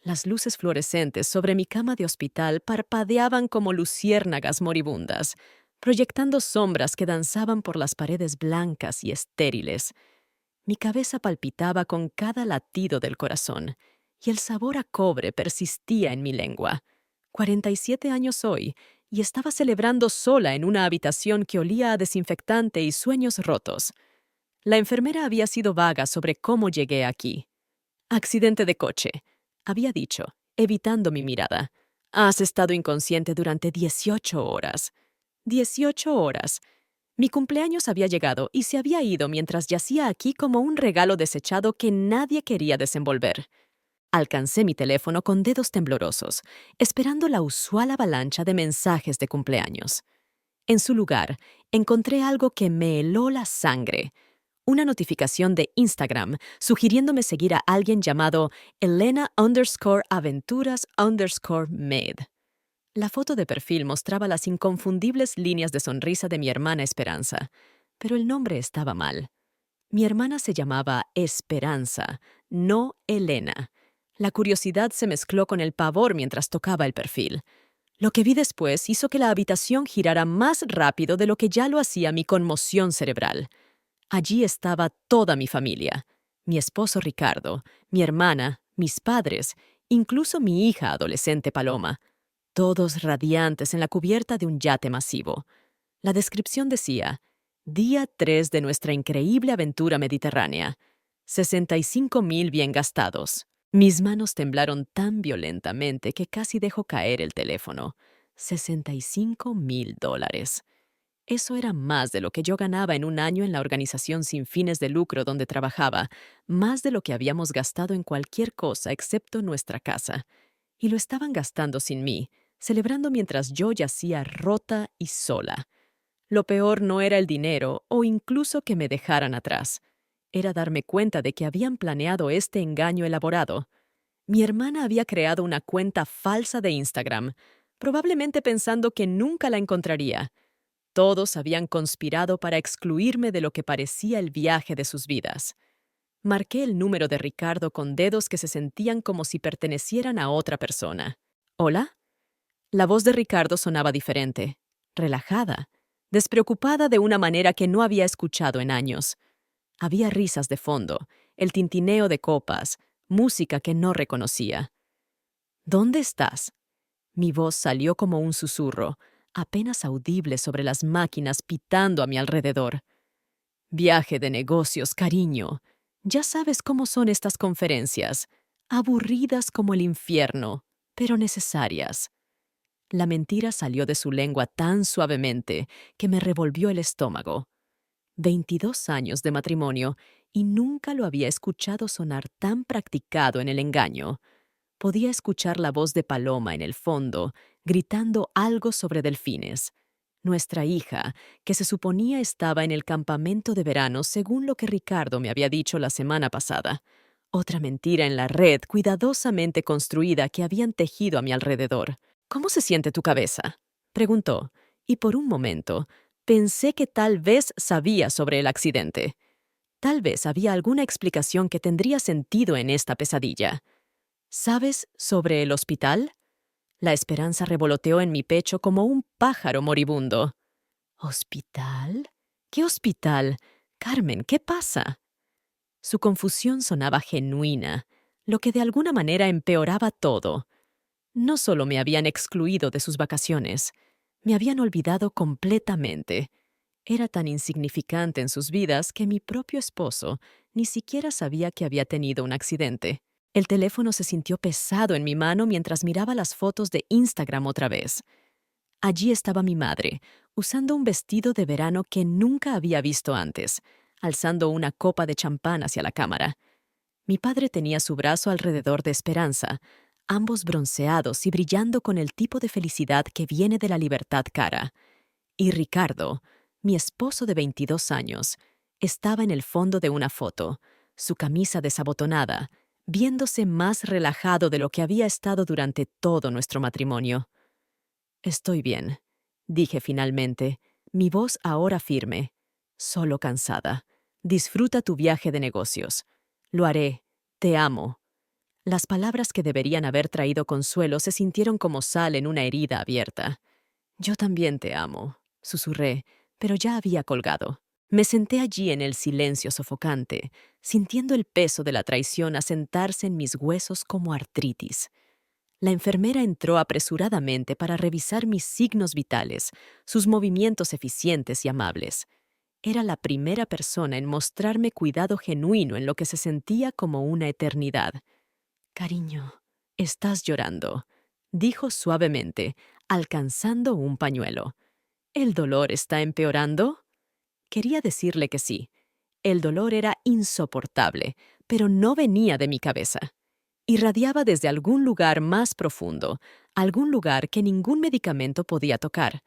Las luces fluorescentes sobre mi cama de hospital parpadeaban como luciérnagas moribundas, proyectando sombras que danzaban por las paredes blancas y estériles. Mi cabeza palpitaba con cada latido del corazón, y el sabor a cobre persistía en mi lengua. 47 años hoy, y estaba celebrando sola en una habitación que olía a desinfectante y sueños rotos. La enfermera había sido vaga sobre cómo llegué aquí. Accidente de coche, había dicho, evitando mi mirada. Has estado inconsciente durante 18 horas. 18 horas. Mi cumpleaños había llegado y se había ido mientras yacía aquí como un regalo desechado que nadie quería desenvolver. Alcancé mi teléfono con dedos temblorosos, esperando la usual avalancha de mensajes de cumpleaños. En su lugar, encontré algo que me heló la sangre. Una notificación de Instagram sugiriéndome seguir a alguien llamado Elena_Aventuras_Med. La foto de perfil mostraba las inconfundibles líneas de sonrisa de mi hermana Esperanza, pero el nombre estaba mal. Mi hermana se llamaba Esperanza, no Elena. La curiosidad se mezcló con el pavor mientras tocaba el perfil. Lo que vi después hizo que la habitación girara más rápido de lo que ya lo hacía mi conmoción cerebral. Allí estaba toda mi familia, mi esposo Ricardo, mi hermana, mis padres, incluso mi hija adolescente Paloma, todos radiantes en la cubierta de un yate masivo. La descripción decía: Día 3 de nuestra increíble aventura mediterránea. 65,000 bien gastados. Mis manos temblaron tan violentamente que casi dejó caer el teléfono. $65,000. Eso era más de lo que yo ganaba en un año en la organización sin fines de lucro donde trabajaba, más de lo que habíamos gastado en cualquier cosa excepto nuestra casa. Y lo estaban gastando sin mí, celebrando mientras yo yacía rota y sola. Lo peor no era el dinero o incluso que me dejaran atrás. Era darme cuenta de que habían planeado este engaño elaborado. Mi hermana había creado una cuenta falsa de Instagram, probablemente pensando que nunca la encontraría. Todos habían conspirado para excluirme de lo que parecía el viaje de sus vidas. Marqué el número de Ricardo con dedos que se sentían como si pertenecieran a otra persona. ¿Hola? La voz de Ricardo sonaba diferente, relajada, despreocupada de una manera que no había escuchado en años. Había risas de fondo, el tintineo de copas, música que no reconocía. ¿Dónde estás? Mi voz salió como un susurro, apenas audible sobre las máquinas pitando a mi alrededor. Viaje de negocios, cariño. Ya sabes cómo son estas conferencias, aburridas como el infierno, pero necesarias. La mentira salió de su lengua tan suavemente que me revolvió el estómago. 22 años de matrimonio y nunca lo había escuchado sonar tan practicado en el engaño. Podía escuchar la voz de Paloma en el fondo, gritando algo sobre delfines. Nuestra hija, que se suponía estaba en el campamento de verano según lo que Ricardo me había dicho la semana pasada. Otra mentira en la red cuidadosamente construida que habían tejido a mi alrededor. ¿Cómo se siente tu cabeza?, preguntó, y por un momento pensé que tal vez sabía sobre el accidente. Tal vez había alguna explicación que tendría sentido en esta pesadilla. ¿Sabes sobre el hospital? La esperanza revoloteó en mi pecho como un pájaro moribundo. ¿Hospital? ¿Qué hospital? Carmen, ¿qué pasa? Su confusión sonaba genuina, lo que de alguna manera empeoraba todo. No solo me habían excluido de sus vacaciones, me habían olvidado completamente. Era tan insignificante en sus vidas que mi propio esposo ni siquiera sabía que había tenido un accidente. El teléfono se sintió pesado en mi mano mientras miraba las fotos de Instagram otra vez. Allí estaba mi madre, usando un vestido de verano que nunca había visto antes, alzando una copa de champán hacia la cámara. Mi padre tenía su brazo alrededor de Esperanza, ambos bronceados y brillando con el tipo de felicidad que viene de la libertad cara. Y Ricardo, mi esposo de 22 años, estaba en el fondo de una foto, su camisa desabotonada, viéndose más relajado de lo que había estado durante todo nuestro matrimonio. Estoy bien, dije finalmente, mi voz ahora firme, solo cansada. Disfruta tu viaje de negocios. Lo haré. Te amo. Las palabras que deberían haber traído consuelo se sintieron como sal en una herida abierta. Yo también te amo, susurré, pero ya había colgado. Me senté allí en el silencio sofocante, sintiendo el peso de la traición asentarse en mis huesos como artritis. La enfermera entró apresuradamente para revisar mis signos vitales, sus movimientos eficientes y amables. Era la primera persona en mostrarme cuidado genuino en lo que se sentía como una eternidad. Cariño, estás llorando, dijo suavemente, alcanzando un pañuelo. ¿El dolor está empeorando? Quería decirle que sí. El dolor era insoportable, pero no venía de mi cabeza. Irradiaba desde algún lugar más profundo, algún lugar que ningún medicamento podía tocar.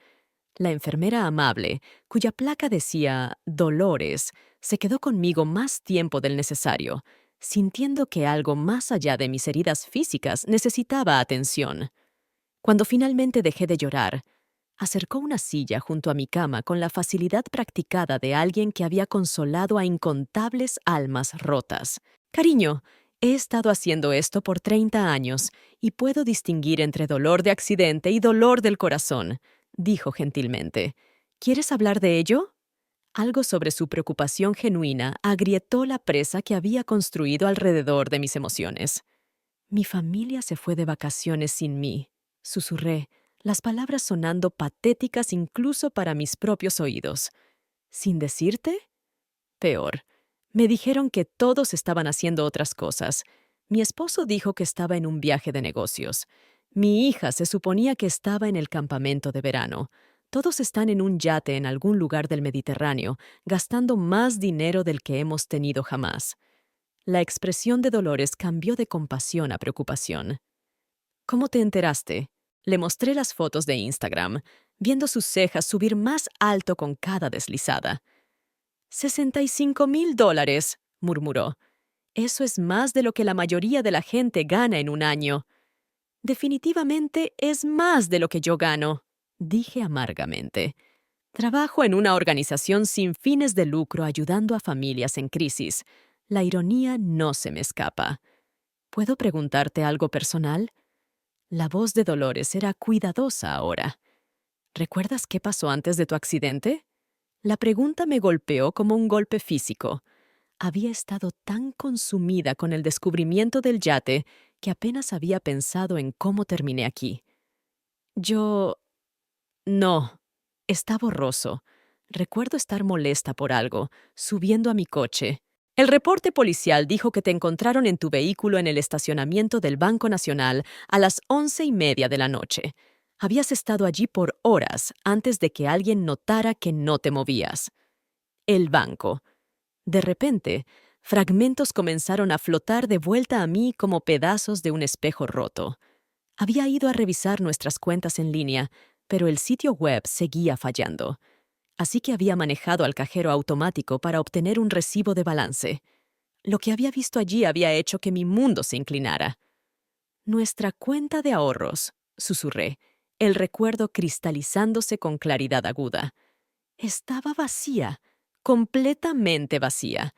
La enfermera amable, cuya placa decía Dolores, se quedó conmigo más tiempo del necesario, sintiendo que algo más allá de mis heridas físicas necesitaba atención. Cuando finalmente dejé de llorar, acercó una silla junto a mi cama con la facilidad practicada de alguien que había consolado a incontables almas rotas. Cariño, he estado haciendo esto por 30 años y puedo distinguir entre dolor de accidente y dolor del corazón, dijo gentilmente. ¿Quieres hablar de ello? Algo sobre su preocupación genuina agrietó la presa que había construido alrededor de mis emociones. Mi familia se fue de vacaciones sin mí, susurré, las palabras sonando patéticas incluso para mis propios oídos. ¿Sin decirte? Peor. Me dijeron que todos estaban haciendo otras cosas. Mi esposo dijo que estaba en un viaje de negocios. Mi hija se suponía que estaba en el campamento de verano. Todos están en un yate en algún lugar del Mediterráneo, gastando más dinero del que hemos tenido jamás. La expresión de Dolores cambió de compasión a preocupación. ¿Cómo te enteraste? Le mostré las fotos de Instagram, viendo sus cejas subir más alto con cada deslizada. $65,000, murmuró. Eso es más de lo que la mayoría de la gente gana en un año. Definitivamente es más de lo que yo gano, dije amargamente. Trabajo en una organización sin fines de lucro ayudando a familias en crisis. La ironía no se me escapa. ¿Puedo preguntarte algo personal? La voz de Dolores era cuidadosa ahora. ¿Recuerdas qué pasó antes de tu accidente? La pregunta me golpeó como un golpe físico. Había estado tan consumida con el descubrimiento del yate que apenas había pensado en cómo terminé aquí. Yo... No. Está borroso. Recuerdo estar molesta por algo, subiendo a mi coche. El reporte policial dijo que te encontraron en tu vehículo en el estacionamiento del Banco Nacional a las 11:30 de la noche. Habías estado allí por horas antes de que alguien notara que no te movías. El banco. De repente, fragmentos comenzaron a flotar de vuelta a mí como pedazos de un espejo roto. Había ido a revisar nuestras cuentas en línea, pero el sitio web seguía fallando. Así que había manejado al cajero automático para obtener un recibo de balance. Lo que había visto allí había hecho que mi mundo se inclinara. Nuestra cuenta de ahorros, susurré, el recuerdo cristalizándose con claridad aguda. Estaba vacía, completamente vacía.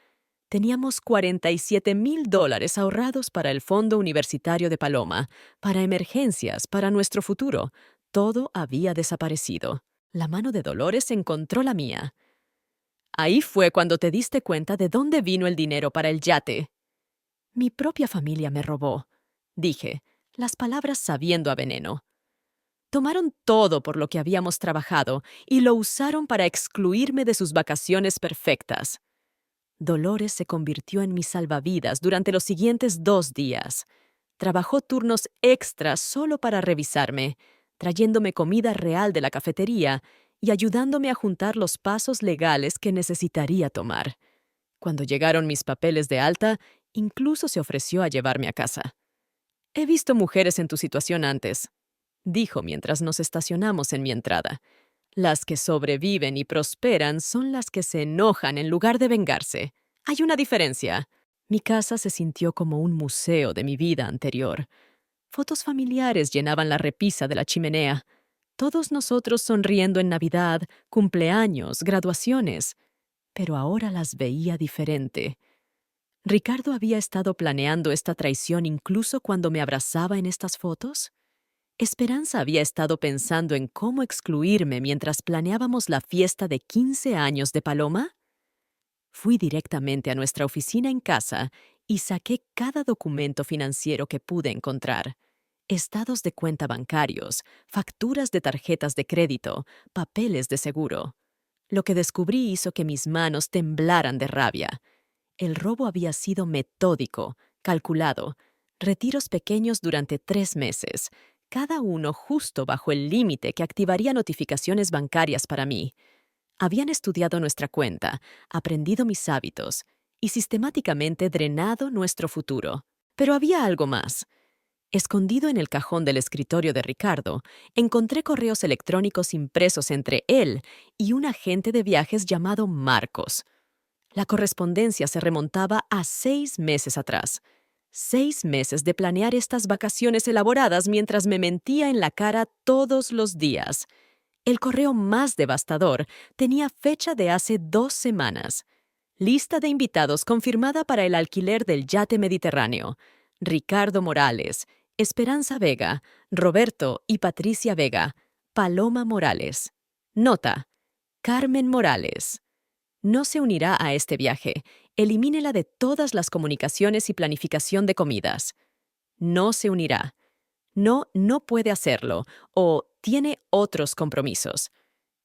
Teníamos $47,000 ahorrados para el Fondo Universitario de Paloma, para emergencias, para nuestro futuro. Todo había desaparecido. La mano de Dolores encontró la mía. Ahí fue cuando te diste cuenta de dónde vino el dinero para el yate. Mi propia familia me robó, dije, las palabras sabiendo a veneno. Tomaron todo por lo que habíamos trabajado y lo usaron para excluirme de sus vacaciones perfectas. Dolores se convirtió en mi salvavidas durante los siguientes 2 días. Trabajó turnos extras solo para revisarme, trayéndome comida real de la cafetería y ayudándome a juntar los pasos legales que necesitaría tomar. Cuando llegaron mis papeles de alta, incluso se ofreció a llevarme a casa. He visto mujeres en tu situación antes, dijo mientras nos estacionamos en mi entrada. Las que sobreviven y prosperan son las que se enojan en lugar de vengarse. Hay una diferencia. Mi casa se sintió como un museo de mi vida anterior. Fotos familiares llenaban la repisa de la chimenea. Todos nosotros sonriendo en Navidad, cumpleaños, graduaciones. Pero ahora las veía diferente. ¿Ricardo había estado planeando esta traición incluso cuando me abrazaba en estas fotos? ¿Esperanza había estado pensando en cómo excluirme mientras planeábamos la fiesta de 15 años de Paloma? Fui directamente a nuestra oficina en casa y saqué cada documento financiero que pude encontrar. Estados de cuenta bancarios, facturas de tarjetas de crédito, papeles de seguro. Lo que descubrí hizo que mis manos temblaran de rabia. El robo había sido metódico, calculado, retiros pequeños durante 3 meses, cada uno justo bajo el límite que activaría notificaciones bancarias para mí. Habían estudiado nuestra cuenta, aprendido mis hábitos y sistemáticamente drenado nuestro futuro. Pero había algo más. Escondido en el cajón del escritorio de Ricardo, encontré correos electrónicos impresos entre él y un agente de viajes llamado Marcos. La correspondencia se remontaba a 6 meses atrás. 6 meses de planear estas vacaciones elaboradas mientras me mentía en la cara todos los días. El correo más devastador tenía fecha de hace 2 semanas. Lista de invitados confirmada para el alquiler del yate Mediterráneo. Ricardo Morales, Esperanza Vega, Roberto y Patricia Vega, Paloma Morales. Nota: Carmen Morales. No se unirá a este viaje. Elimínela de todas las comunicaciones y planificación de comidas. No se unirá. No, no puede hacerlo, o tiene otros compromisos.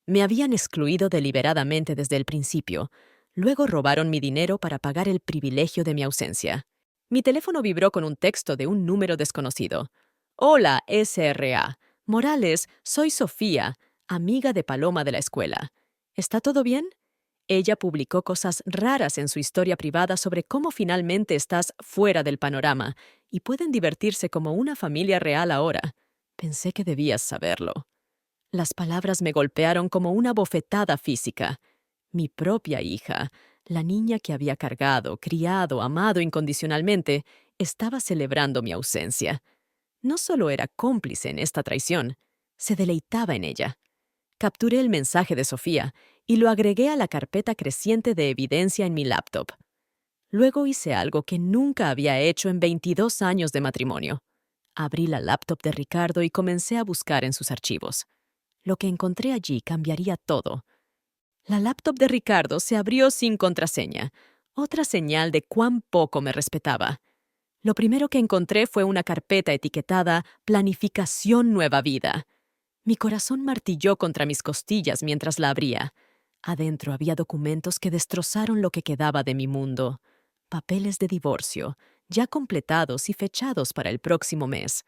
Me habían excluido deliberadamente desde el principio. Luego robaron mi dinero para pagar el privilegio de mi ausencia. Mi teléfono vibró con un texto de un número desconocido. Hola, SRA. Morales, soy Sofía, amiga de Paloma de la escuela. ¿Está todo bien? Ella publicó cosas raras en su historia privada sobre cómo finalmente estás fuera del panorama y pueden divertirse como una familia real ahora. Pensé que debías saberlo. Las palabras me golpearon como una bofetada física. Mi propia hija, la niña que había cargado, criado, amado incondicionalmente, estaba celebrando mi ausencia. No solo era cómplice en esta traición, se deleitaba en ella. Capturé el mensaje de Sofía y lo agregué a la carpeta creciente de evidencia en mi laptop. Luego hice algo que nunca había hecho en 22 años de matrimonio. Abrí la laptop de Ricardo y comencé a buscar en sus archivos. Lo que encontré allí cambiaría todo. La laptop de Ricardo se abrió sin contraseña, otra señal de cuán poco me respetaba. Lo primero que encontré fue una carpeta etiquetada Planificación Nueva Vida. Mi corazón martilló contra mis costillas mientras la abría. Adentro había documentos que destrozaron lo que quedaba de mi mundo. Papeles de divorcio, ya completados y fechados para el próximo mes.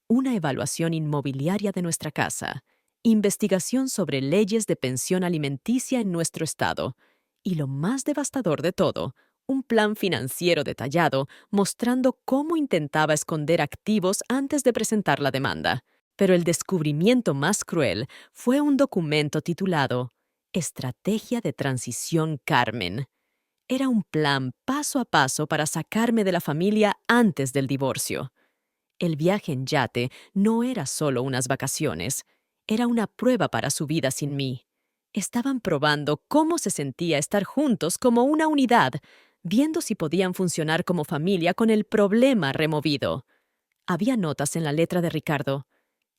Una evaluación inmobiliaria de nuestra casa. Investigación sobre leyes de pensión alimenticia en nuestro estado. Y lo más devastador de todo, un plan financiero detallado mostrando cómo intentaba esconder activos antes de presentar la demanda. Pero el descubrimiento más cruel fue un documento titulado Estrategia de Transición Carmen. Era un plan paso a paso para sacarme de la familia antes del divorcio. El viaje en yate no era solo unas vacaciones, era una prueba para su vida sin mí. Estaban probando cómo se sentía estar juntos como una unidad, viendo si podían funcionar como familia con el problema removido. Había notas en la letra de Ricardo.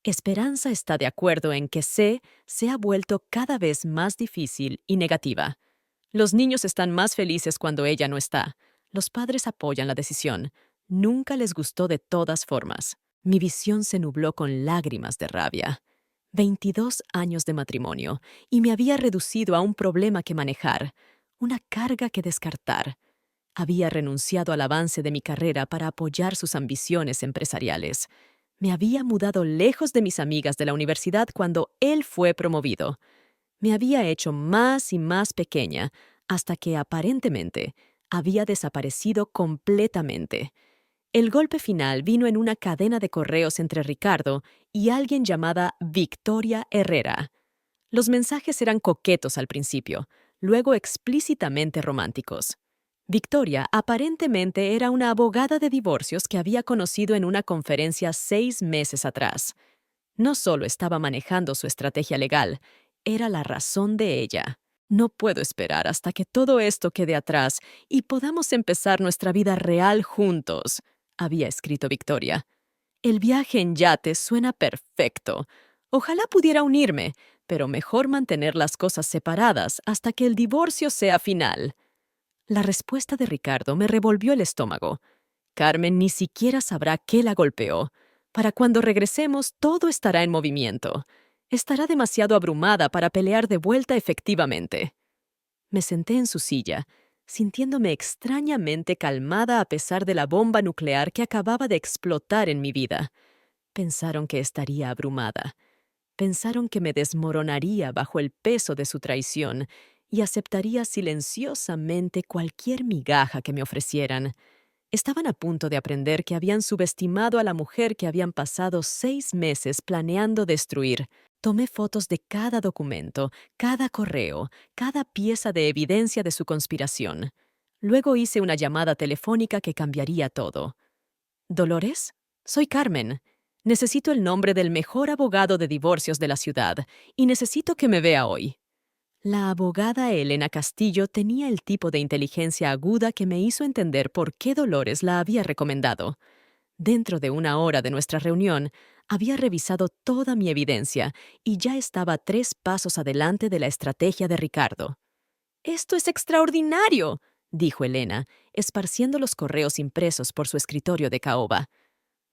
Esperanza está de acuerdo en que se ha vuelto cada vez más difícil y negativa. Los niños están más felices cuando ella no está. Los padres apoyan la decisión. Nunca les gustó de todas formas. Mi visión se nubló con lágrimas de rabia. 22 años de matrimonio, y me había reducido a un problema que manejar, una carga que descartar. Había renunciado al avance de mi carrera para apoyar sus ambiciones empresariales. Me había mudado lejos de mis amigas de la universidad cuando él fue promovido. Me había hecho más y más pequeña, hasta que aparentemente había desaparecido completamente. El golpe final vino en una cadena de correos entre Ricardo y alguien llamada Victoria Herrera. Los mensajes eran coquetos al principio, luego explícitamente románticos. Victoria aparentemente era una abogada de divorcios que había conocido en una conferencia 6 meses atrás. No solo estaba manejando su estrategia legal, era la razón de ella. No puedo esperar hasta que todo esto quede atrás y podamos empezar nuestra vida real juntos, había escrito Victoria. El viaje en yate suena perfecto. Ojalá pudiera unirme, pero mejor mantener las cosas separadas hasta que el divorcio sea final. La respuesta de Ricardo me revolvió el estómago. Carmen ni siquiera sabrá qué la golpeó. Para cuando regresemos, todo estará en movimiento. Estará demasiado abrumada para pelear de vuelta efectivamente. Me senté en su silla, sintiéndome extrañamente calmada a pesar de la bomba nuclear que acababa de explotar en mi vida. Pensaron que estaría abrumada. Pensaron que me desmoronaría bajo el peso de su traición y aceptaría silenciosamente cualquier migaja que me ofrecieran. Estaban a punto de aprender que habían subestimado a la mujer que habían pasado 6 meses planeando destruir. Tomé fotos de cada documento, cada correo, cada pieza de evidencia de su conspiración. Luego hice una llamada telefónica que cambiaría todo. ¿Dolores? Soy Carmen. Necesito el nombre del mejor abogado de divorcios de la ciudad y necesito que me vea hoy. La abogada Elena Castillo tenía el tipo de inteligencia aguda que me hizo entender por qué Dolores la había recomendado. Dentro de una hora de nuestra reunión, había revisado toda mi evidencia y ya estaba 3 pasos adelante de la estrategia de Ricardo. «¡Esto es extraordinario!», dijo Elena, esparciendo los correos impresos por su escritorio de caoba.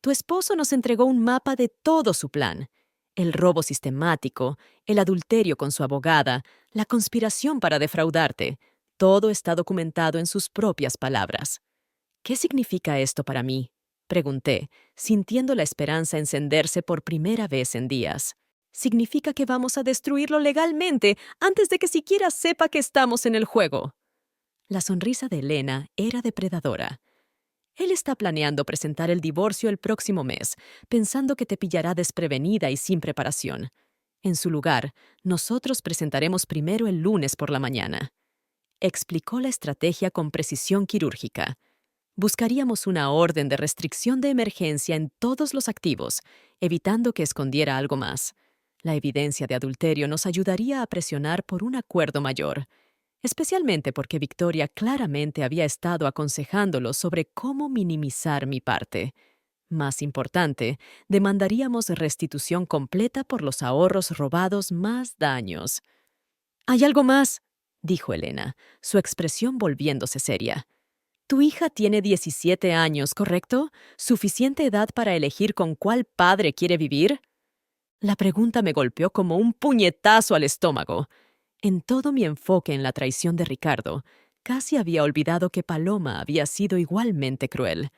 «Tu esposo nos entregó un mapa de todo su plan. El robo sistemático, el adulterio con su abogada, la conspiración para defraudarte. Todo está documentado en sus propias palabras». «¿Qué significa esto para mí?», pregunté, sintiendo la esperanza encenderse por primera vez en días. «Significa que vamos a destruirlo legalmente antes de que siquiera sepa que estamos en el juego». La sonrisa de Elena era depredadora. «Él está planeando presentar el divorcio el próximo mes, pensando que te pillará desprevenida y sin preparación. En su lugar, nosotros presentaremos primero el lunes por la mañana». Explicó la estrategia con precisión quirúrgica. Buscaríamos una orden de restricción de emergencia en todos los activos, evitando que escondiera algo más. La evidencia de adulterio nos ayudaría a presionar por un acuerdo mayor, especialmente porque Victoria claramente había estado aconsejándolo sobre cómo minimizar mi parte. Más importante, demandaríamos restitución completa por los ahorros robados más daños. «Hay algo más», dijo Elena, su expresión volviéndose seria. «Tu hija tiene 17 años, ¿correcto? ¿Suficiente edad para elegir con cuál padre quiere vivir?» La pregunta me golpeó como un puñetazo al estómago. En todo mi enfoque en la traición de Ricardo, casi había olvidado que Paloma había sido igualmente cruel.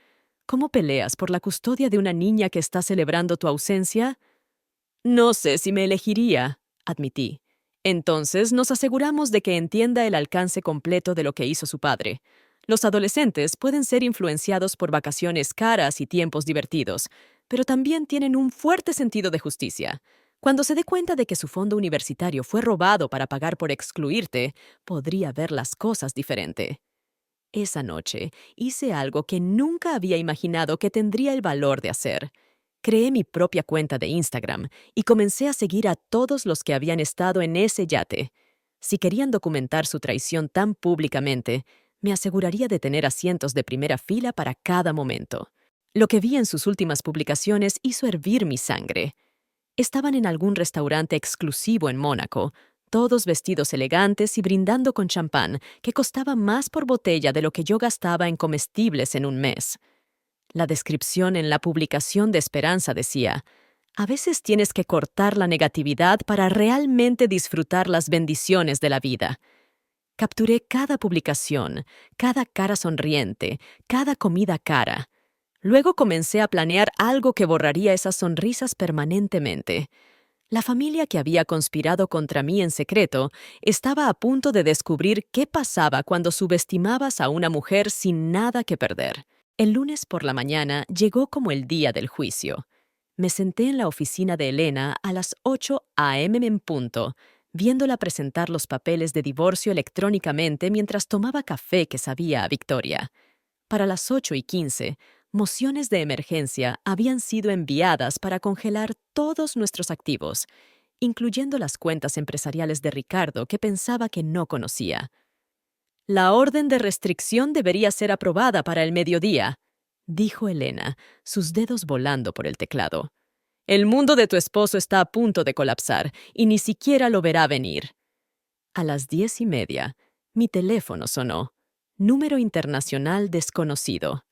¿Cómo peleas por la custodia de una niña que está celebrando tu ausencia? «No sé si me elegiría», admití. «Entonces nos aseguramos de que entienda el alcance completo de lo que hizo su padre. Los adolescentes pueden ser influenciados por vacaciones caras y tiempos divertidos, pero también tienen un fuerte sentido de justicia. Cuando se dé cuenta de que su fondo universitario fue robado para pagar por excluirte, podría ver las cosas diferente». Esa noche hice algo que nunca había imaginado que tendría el valor de hacer. Creé mi propia cuenta de Instagram y comencé a seguir a todos los que habían estado en ese yate. Si querían documentar su traición tan públicamente, me aseguraría de tener asientos de primera fila para cada momento. Lo que vi en sus últimas publicaciones hizo hervir mi sangre. Estaban en algún restaurante exclusivo en Mónaco, todos vestidos elegantes y brindando con champán, que costaba más por botella de lo que yo gastaba en comestibles en un mes. La descripción en la publicación de Esperanza decía: «A veces tienes que cortar la negatividad para realmente disfrutar las bendiciones de la vida». Capturé cada publicación, cada cara sonriente, cada comida cara. Luego comencé a planear algo que borraría esas sonrisas permanentemente. La familia que había conspirado contra mí en secreto estaba a punto de descubrir qué pasaba cuando subestimabas a una mujer sin nada que perder. El lunes por la mañana llegó como el día del juicio. Me senté en la oficina de Elena a las 8 a.m. en punto, viéndola presentar los papeles de divorcio electrónicamente mientras tomaba café que sabía a Victoria. Para las 8:15, mociones de emergencia habían sido enviadas para congelar todos nuestros activos, incluyendo las cuentas empresariales de Ricardo que pensaba que no conocía. La orden de restricción debería ser aprobada para el mediodía, dijo Elena, sus dedos volando por el teclado. El mundo de tu esposo está a punto de colapsar y ni siquiera lo verá venir. A las 10:30, mi teléfono sonó. Número internacional desconocido.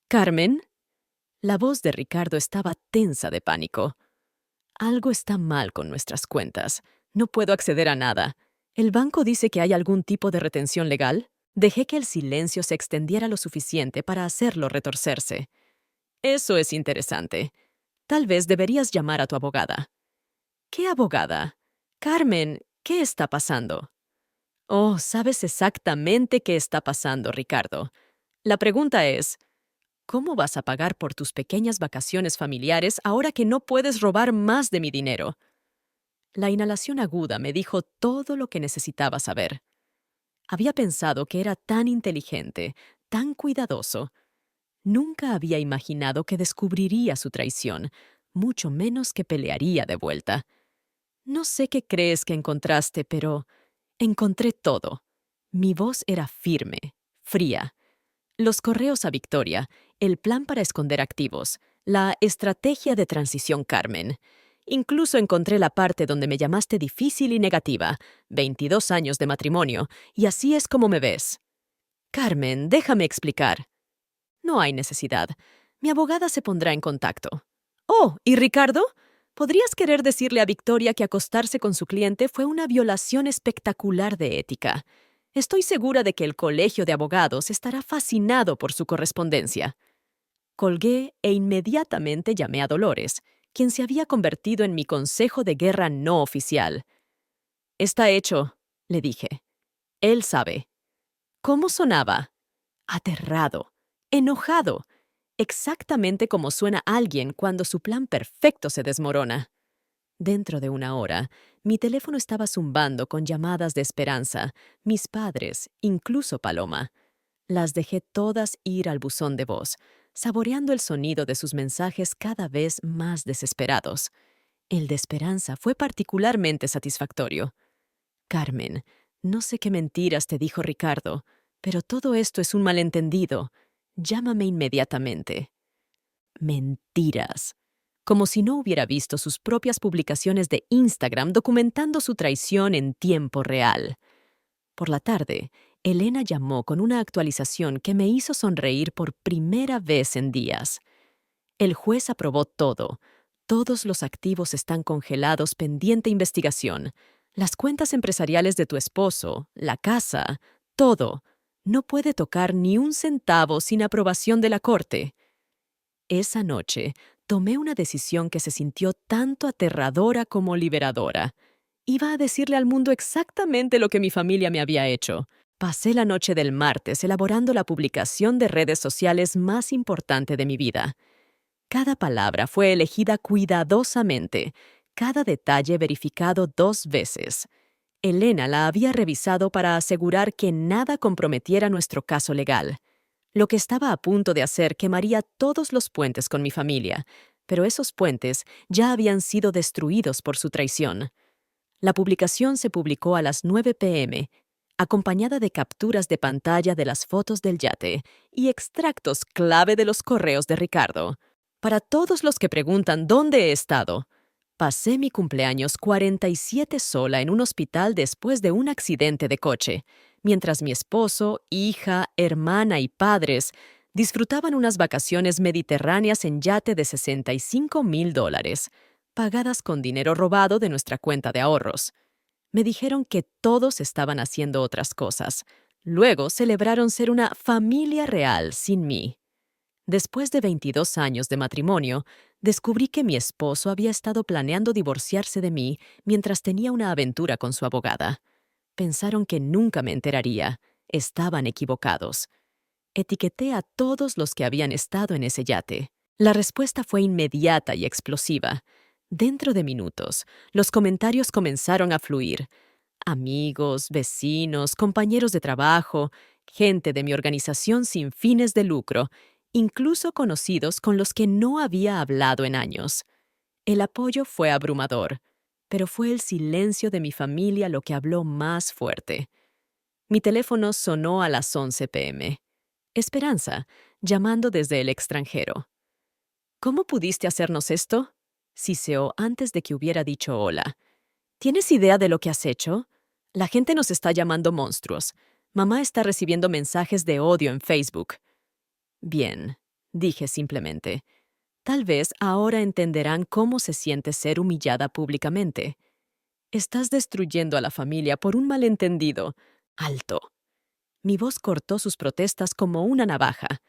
¿Carmen? La voz de Ricardo estaba tensa de pánico. Algo está mal con nuestras cuentas. No puedo acceder a nada. ¿El banco dice que hay algún tipo de retención legal? Dejé que el silencio se extendiera lo suficiente para hacerlo retorcerse. Eso es interesante. Tal vez deberías llamar a tu abogada. ¿Qué abogada? Carmen, ¿qué está pasando? Oh, sabes exactamente qué está pasando, Ricardo. La pregunta es, ¿cómo vas a pagar por tus pequeñas vacaciones familiares ahora que no puedes robar más de mi dinero? La inhalación aguda me dijo todo lo que necesitaba saber. Había pensado que era tan inteligente, tan cuidadoso. Nunca había imaginado que descubriría su traición, mucho menos que pelearía de vuelta. No sé qué crees que encontraste, pero encontré todo. Mi voz era firme, fría. Los correos a Victoria, el plan para esconder activos, la estrategia de transición Carmen. Incluso encontré la parte donde me llamaste difícil y negativa, 22 años de matrimonio, y así es como me ves. Carmen, déjame explicar. No hay necesidad. Mi abogada se pondrá en contacto. Oh, ¿y Ricardo? ¿Podrías querer decirle a Victoria que acostarse con su cliente fue una violación espectacular de ética? Estoy segura de que el colegio de abogados estará fascinado por su correspondencia. Colgué e inmediatamente llamé a Dolores, quien se había convertido en mi consejo de guerra no oficial. Está hecho, le dije. Él sabe. ¿Cómo sonaba? Aterrado, enojado, exactamente como suena alguien cuando su plan perfecto se desmorona. Dentro de una hora, mi teléfono estaba zumbando con llamadas de Esperanza, mis padres, incluso Paloma. Las dejé todas ir al buzón de voz, saboreando el sonido de sus mensajes cada vez más desesperados. El de Esperanza fue particularmente satisfactorio. Carmen, no sé qué mentiras te dijo Ricardo, pero todo esto es un malentendido. Llámame inmediatamente. Mentiras. Como si no hubiera visto sus propias publicaciones de Instagram documentando su traición en tiempo real. Por la tarde, Elena llamó con una actualización que me hizo sonreír por primera vez en días. El juez aprobó todo. Todos los activos están congelados pendiente investigación. Las cuentas empresariales de tu esposo, la casa, todo. No puede tocar ni un centavo sin aprobación de la corte. Esa noche, tomé una decisión que se sintió tanto aterradora como liberadora. Iba a decirle al mundo exactamente lo que mi familia me había hecho. Pasé la noche del martes elaborando la publicación de redes sociales más importante de mi vida. Cada palabra fue elegida cuidadosamente, cada detalle verificado 2 veces. Elena la había revisado para asegurar que nada comprometiera nuestro caso legal. Lo que estaba a punto de hacer quemaría todos los puentes con mi familia, pero esos puentes ya habían sido destruidos por su traición. La publicación se publicó a las 9 p.m., acompañada de capturas de pantalla de las fotos del yate y extractos clave de los correos de Ricardo. Para todos los que preguntan dónde he estado, pasé mi cumpleaños 47 sola en un hospital después de un accidente de coche, mientras mi esposo, hija, hermana y padres disfrutaban unas vacaciones mediterráneas en yate de $65,000, pagadas con dinero robado de nuestra cuenta de ahorros. Me dijeron que todos estaban haciendo otras cosas. Luego celebraron ser una familia real sin mí. Después de 22 años de matrimonio, descubrí que mi esposo había estado planeando divorciarse de mí mientras tenía una aventura con su abogada. Pensaron que nunca me enteraría. Estaban equivocados. Etiqueté a todos los que habían estado en ese yate. La respuesta fue inmediata y explosiva. Dentro de minutos, los comentarios comenzaron a fluir. Amigos, vecinos, compañeros de trabajo, gente de mi organización sin fines de lucro, incluso conocidos con los que no había hablado en años. El apoyo fue abrumador, pero fue el silencio de mi familia lo que habló más fuerte. Mi teléfono sonó a las 11 p.m. Esperanza, llamando desde el extranjero. ¿Cómo pudiste hacernos esto? Siseó antes de que hubiera dicho hola. ¿Tienes idea de lo que has hecho? La gente nos está llamando monstruos. Mamá está recibiendo mensajes de odio en Facebook. Bien, dije simplemente. Tal vez ahora entenderán cómo se siente ser humillada públicamente. Estás destruyendo a la familia por un malentendido. Alto. Mi voz cortó sus protestas como una navaja.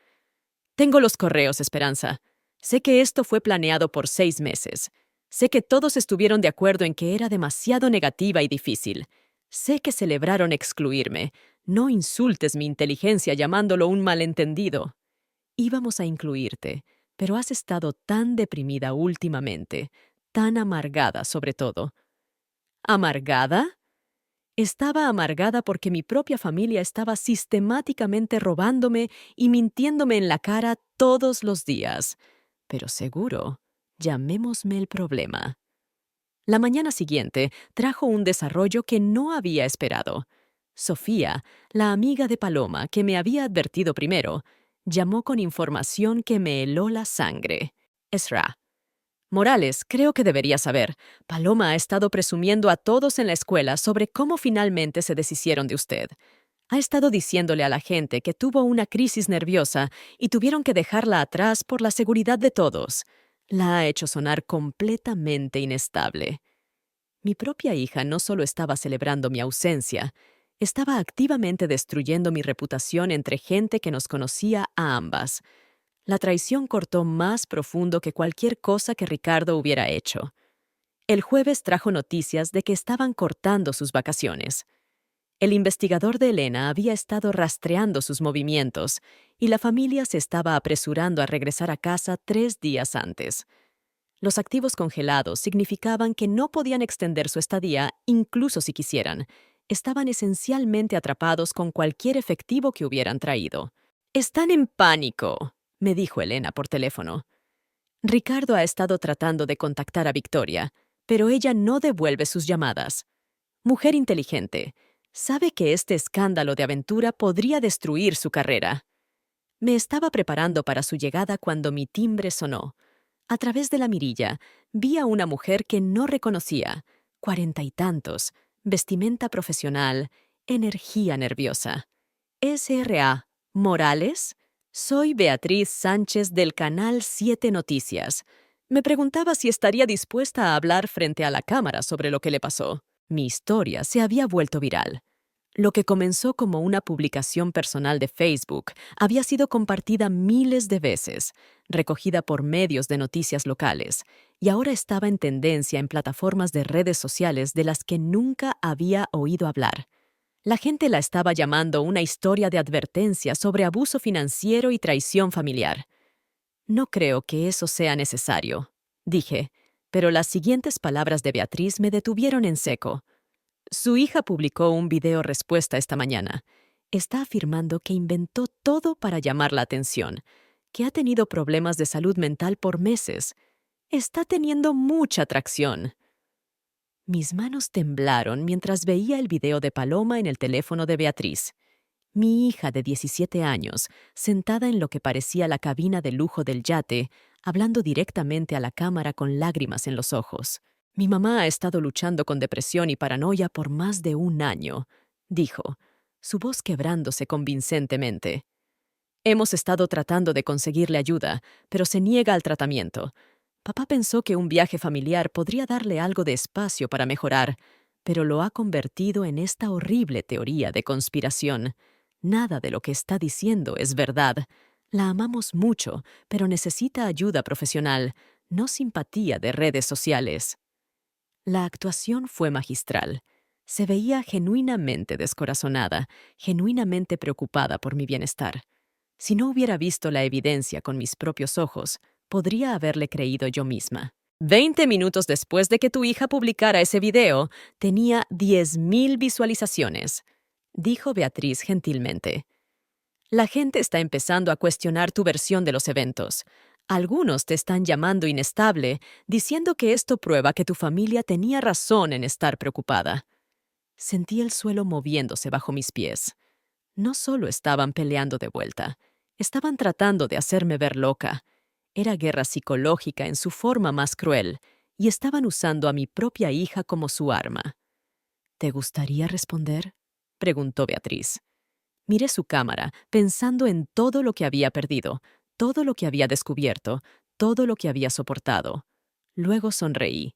Tengo los correos, Esperanza. Sé que esto fue planeado por 6 meses. Sé que todos estuvieron de acuerdo en que era demasiado negativa y difícil. Sé que celebraron excluirme. No insultes mi inteligencia llamándolo un malentendido. Íbamos a incluirte, pero has estado tan deprimida últimamente, tan amargada sobre todo. ¿Amargada? Estaba amargada porque mi propia familia estaba sistemáticamente robándome y mintiéndome en la cara todos los días. Pero seguro, llamémosme el problema. La mañana siguiente trajo un desarrollo que no había esperado. Sofía, la amiga de Paloma que me había advertido primero, llamó con información que me heló la sangre. Ezra. Morales, creo que debería saber. Paloma ha estado presumiendo a todos en la escuela sobre cómo finalmente se deshicieron de usted. Ha estado diciéndole a la gente que tuvo una crisis nerviosa y tuvieron que dejarla atrás por la seguridad de todos. La ha hecho sonar completamente inestable. Mi propia hija no solo estaba celebrando mi ausencia, estaba activamente destruyendo mi reputación entre gente que nos conocía a ambas. La traición cortó más profundo que cualquier cosa que Ricardo hubiera hecho. El jueves trajo noticias de que estaban cortando sus vacaciones. El investigador de Elena había estado rastreando sus movimientos y la familia se estaba apresurando a regresar a casa 3 días antes. Los activos congelados significaban que no podían extender su estadía incluso si quisieran. Estaban esencialmente atrapados con cualquier efectivo que hubieran traído. «Están en pánico», me dijo Elena por teléfono. Ricardo ha estado tratando de contactar a Victoria, pero ella no devuelve sus llamadas. Mujer inteligente, sabe que este escándalo de aventura podría destruir su carrera. Me estaba preparando para su llegada cuando mi timbre sonó. A través de la mirilla, vi a una mujer que no reconocía, 40 y tantos, vestimenta profesional, energía nerviosa. S.R.A. ¿Morales? Soy Beatriz Sánchez del Canal 7 Noticias. Me preguntaba si estaría dispuesta a hablar frente a la cámara sobre lo que le pasó. Mi historia se había vuelto viral. Lo que comenzó como una publicación personal de Facebook había sido compartida miles de veces, recogida por medios de noticias locales, y ahora estaba en tendencia en plataformas de redes sociales de las que nunca había oído hablar. La gente la estaba llamando una historia de advertencia sobre abuso financiero y traición familiar. No creo que eso sea necesario, dije, pero las siguientes palabras de Beatriz me detuvieron en seco. Su hija publicó un video respuesta esta mañana. Está afirmando que inventó todo para llamar la atención, que ha tenido problemas de salud mental por meses. Está teniendo mucha atracción. Mis manos temblaron mientras veía el video de Paloma en el teléfono de Beatriz. Mi hija de 17 años, sentada en lo que parecía la cabina de lujo del yate, hablando directamente a la cámara con lágrimas en los ojos. Mi mamá ha estado luchando con depresión y paranoia por más de 1 año, dijo, su voz quebrándose convincentemente. Hemos estado tratando de conseguirle ayuda, pero se niega al tratamiento. Papá pensó que un viaje familiar podría darle algo de espacio para mejorar, pero lo ha convertido en esta horrible teoría de conspiración. Nada de lo que está diciendo es verdad. La amamos mucho, pero necesita ayuda profesional, no simpatía de redes sociales. La actuación fue magistral. Se veía genuinamente descorazonada, genuinamente preocupada por mi bienestar. Si no hubiera visto la evidencia con mis propios ojos, podría haberle creído yo misma. 20 minutos después de que tu hija publicara ese video, tenía 10,000 visualizaciones, dijo Beatriz gentilmente. La gente está empezando a cuestionar tu versión de los eventos. Algunos te están llamando inestable, diciendo que esto prueba que tu familia tenía razón en estar preocupada. Sentí el suelo moviéndose bajo mis pies. No solo estaban peleando de vuelta, estaban tratando de hacerme ver loca. Era guerra psicológica en su forma más cruel, y estaban usando a mi propia hija como su arma. ¿Te gustaría responder?, preguntó Beatriz. Miré su cámara, pensando en todo lo que había perdido, todo lo que había descubierto, todo lo que había soportado. Luego sonreí.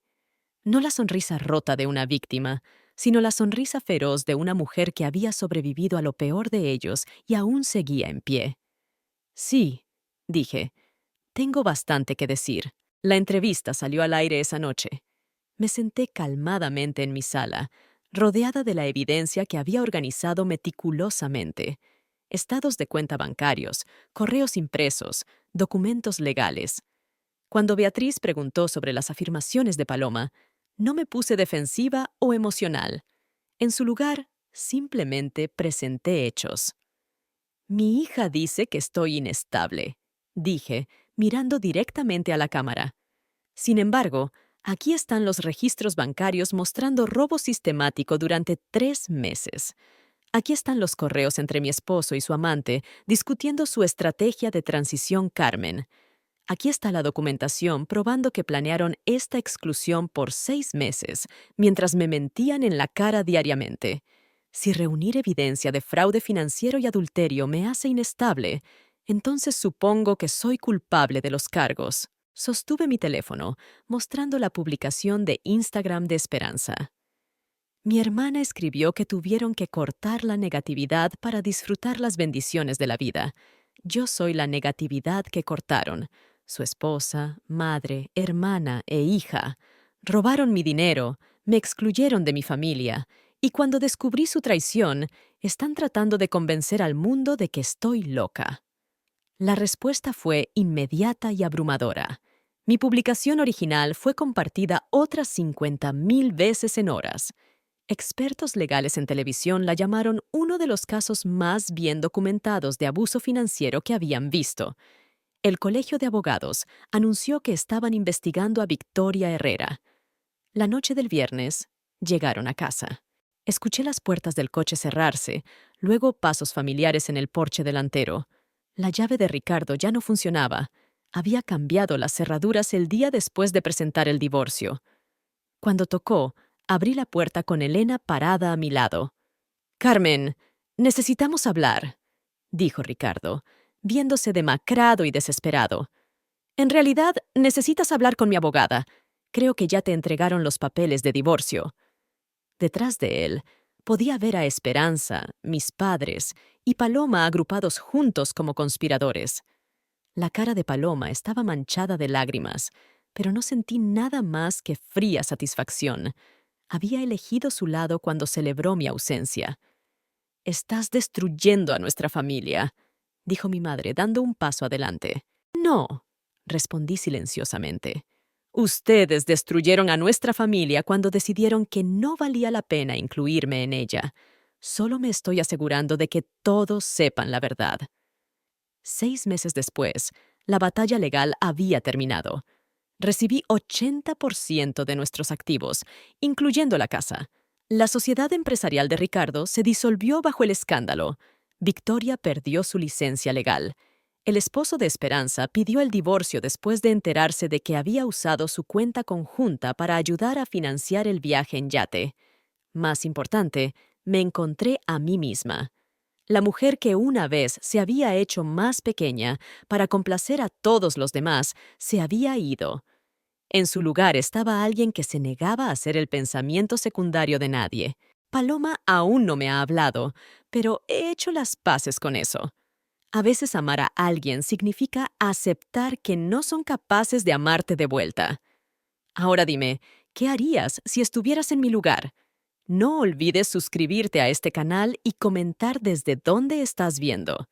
No la sonrisa rota de una víctima, sino la sonrisa feroz de una mujer que había sobrevivido a lo peor de ellos y aún seguía en pie. Sí, dije, tengo bastante que decir. La entrevista salió al aire esa noche. Me senté calmadamente en mi sala, rodeada de la evidencia que había organizado meticulosamente. Estados de cuenta bancarios, correos impresos, documentos legales. Cuando Beatriz preguntó sobre las afirmaciones de Paloma, no me puse defensiva o emocional. En su lugar, simplemente presenté hechos. Mi hija dice que estoy inestable, dije, mirando directamente a la cámara. Sin embargo, aquí están los registros bancarios mostrando robo sistemático durante 3 meses. Aquí están los correos entre mi esposo y su amante discutiendo su estrategia de transición Carmen. Aquí está la documentación probando que planearon esta exclusión por 6 meses, mientras me mentían en la cara diariamente. Si reunir evidencia de fraude financiero y adulterio me hace inestable, entonces supongo que soy culpable de los cargos. Sostuve mi teléfono, mostrando la publicación de Instagram de Esperanza. Mi hermana escribió que tuvieron que cortar la negatividad para disfrutar las bendiciones de la vida. Yo soy la negatividad que cortaron. Su esposa, madre, hermana e hija. Robaron mi dinero, me excluyeron de mi familia, y cuando descubrí su traición, están tratando de convencer al mundo de que estoy loca. La respuesta fue inmediata y abrumadora. Mi publicación original fue compartida otras 50,000 veces en horas. Expertos legales en televisión la llamaron uno de los casos más bien documentados de abuso financiero que habían visto. El Colegio de Abogados anunció que estaban investigando a Victoria Herrera. La noche del viernes, llegaron a casa. Escuché las puertas del coche cerrarse, luego pasos familiares en el porche delantero. La llave de Ricardo ya no funcionaba. Había cambiado las cerraduras el día después de presentar el divorcio. Cuando tocó, abrí la puerta con Elena parada a mi lado. «Carmen, necesitamos hablar», dijo Ricardo, viéndose demacrado y desesperado. «En realidad, necesitas hablar con mi abogada. Creo que ya te entregaron los papeles de divorcio». Detrás de él, podía ver a Esperanza, mis padres y Paloma agrupados juntos como conspiradores. La cara de Paloma estaba manchada de lágrimas, pero no sentí nada más que fría satisfacción. Había elegido su lado cuando celebró mi ausencia. «Estás destruyendo a nuestra familia», dijo mi madre, dando un paso adelante. «No», respondí silenciosamente. «Ustedes destruyeron a nuestra familia cuando decidieron que no valía la pena incluirme en ella. Solo me estoy asegurando de que todos sepan la verdad». 6 meses después, la batalla legal había terminado. Recibí 80% de nuestros activos, incluyendo la casa. La sociedad empresarial de Ricardo se disolvió bajo el escándalo. Victoria perdió su licencia legal. El esposo de Esperanza pidió el divorcio después de enterarse de que había usado su cuenta conjunta para ayudar a financiar el viaje en yate. Más importante, me encontré a mí misma. La mujer que una vez se había hecho más pequeña para complacer a todos los demás se había ido. En su lugar estaba alguien que se negaba a ser el pensamiento secundario de nadie. Paloma aún no me ha hablado, pero he hecho las paces con eso. A veces amar a alguien significa aceptar que no son capaces de amarte de vuelta. Ahora dime, ¿qué harías si estuvieras en mi lugar? No olvides suscribirte a este canal y comentar desde dónde estás viendo.